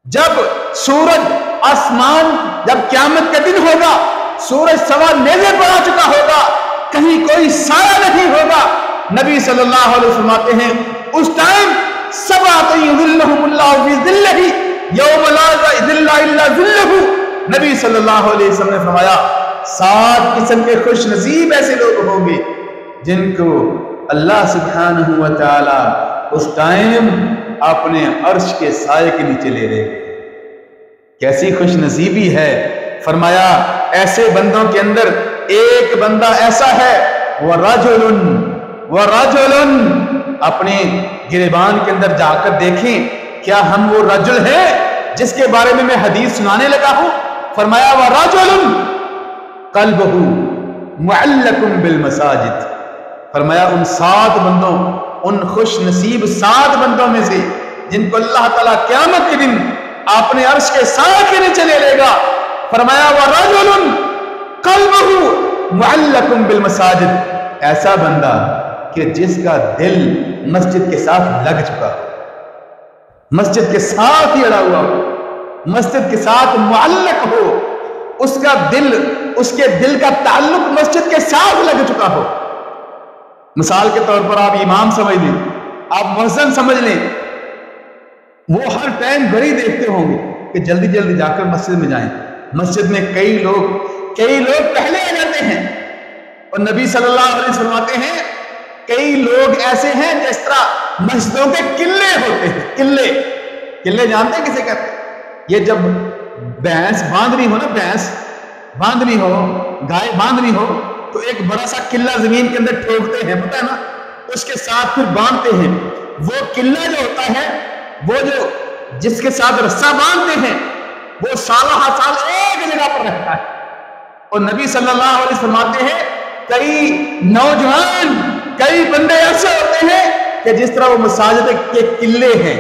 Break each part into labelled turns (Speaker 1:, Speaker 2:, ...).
Speaker 1: جب سورج آسمان، جب قیامت کا دن ہوگا، سورج سوا نیزے پر آ چکا ہوگا، کہیں کوئی سایہ نہیں ہوگا، نبی صلی اللہ علیہ وسلم فرماتے ہیں اس ٹائم سبعۃ یظلھم اللہ فی ظلہ یوم لا ظل الا ظلہ، نبی صلی اللہ علیہ وسلم نے فرمایا 7 قسم کے خوش نصیب ایسے لوگ ہوں گے جن کو اللہ سبحانہ و تعالی اس ٹائم اپنے عرش کے سائے کے نیچے لے رہے ہیں۔ کیسی خوش نصیبی ہے، فرمایا ایسے بندوں کے اندر ایک بندہ ایسا ہے وَرَجُلٌ اپنے گریبان کے اندر جا کر دیکھیں کیا ہم وہ رجل ہیں جس کے بارے میں حدیث سنانے لگا ہوں، فرمایا وَرَجُلٌ قَلْبُهُ مُعَلَّقٌ بِالْمَسَاجِدِ، فرمایا ان 7 بندوں، ان خوش نصیب 7 بندوں میں سے جن کو اللہ تعالیٰ قیامت کے دن اپنے عرش کے سائے کے نیچے لے لے گا، فرمایا وَرَجُلٌ قَلْبُهُ مُعَلَّقٌ بِالْمَسَاجِدِ، ایسا بندہ کہ جس کا دل مسجد کے ساتھ لگ چکا ہو، مسجد کے ساتھ ہی اڑا ہوا ہو، مسجد کے ساتھ معلق ہو، اس کا دل، اس کے دل کا تعلق مسجد کے ساتھ لگ چکا ہو۔ مثال کے طور پر آپ امام سمجھ لیں، آپ مؤذن سمجھ لیں، وہ ہر ٹائم گھڑی دیکھتے ہوں گے کہ جلدی جلدی جا کر مسجد میں جائیں۔ مسجد میں کئی لوگ پہلے آ جاتے ہیں، اور نبی صلی اللہ علیہ وسلم فرماتے ہیں کئی لوگ ایسے ہیں جس طرح مسجدوں کے قلعے ہوتے ہیں۔ قلعے جانتے ہیں کسے کہتے ہیں؟ یہ جب بھینس باندھنی ہو نا، بھینس باندھنی ہو، گائے باندھنی ہو، تو ایک بڑا سا قلعہ زمین کے اندر ٹھوکتے ہیں، پتہ ہے نا، اس کے ساتھ پھر باندھتے ہیں۔ وہ قلعہ جو ہوتا ہے، وہ جو جس کے ساتھ رسہ باندھتے ہیں، وہ سالہ ہر سال ایک جگہ پر رہتا ہے۔ اور نبی صلی اللہ علیہ وسلم فرماتے ہیں کئی نوجوان، کئی بندے ایسے ہوتے ہیں کہ جس طرح وہ مساجد کے قلعے ہیں،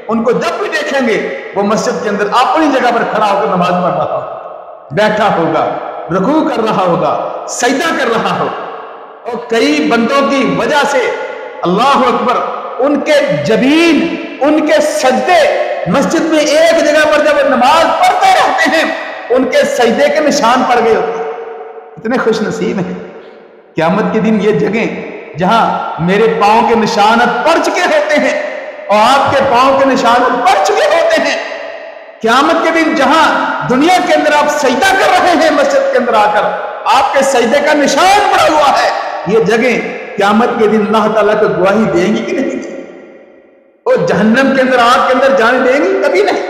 Speaker 1: ان کو جب بھی دیکھیں گے وہ مسجد کے اندر اپنی جگہ پر کھڑا ہو کر نماز پڑھ رہا ہوگا، بیٹھا ہوگا، رکوع کر رہا ہوگا، سجدہ کر رہا ہو۔ اور کئی بندوں کی وجہ سے اللہ اکبر، ان کے جبین، ان کے سجدے مسجد میں ایک جگہ پر جب نماز پڑھتے رہتے ہیں ان کے سجدے کے نشان پڑ گئے ہوتے ہیں۔ اتنے خوش نصیب ہیں۔ قیامت کے دن یہ جگہیں جہاں میرے پاؤں کے نشانات پڑ چکے ہوتے ہیں اور آپ کے پاؤں کے نشانات پڑ چکے ہوتے ہیں، قیامت کے دن جہاں دنیا کے اندر آپ سجدہ کر رہے ہیں، مسجد کے اندر آ کر آپ کے سجدے کا نشان پڑا ہوا ہے، یہ جگہیں قیامت کے دن اللہ تعالیٰ کو گواہی دیں گی کہ نہیں؟ اور جہنم کے اندر، آگ کے اندر جانے دیں گی؟ کبھی نہیں۔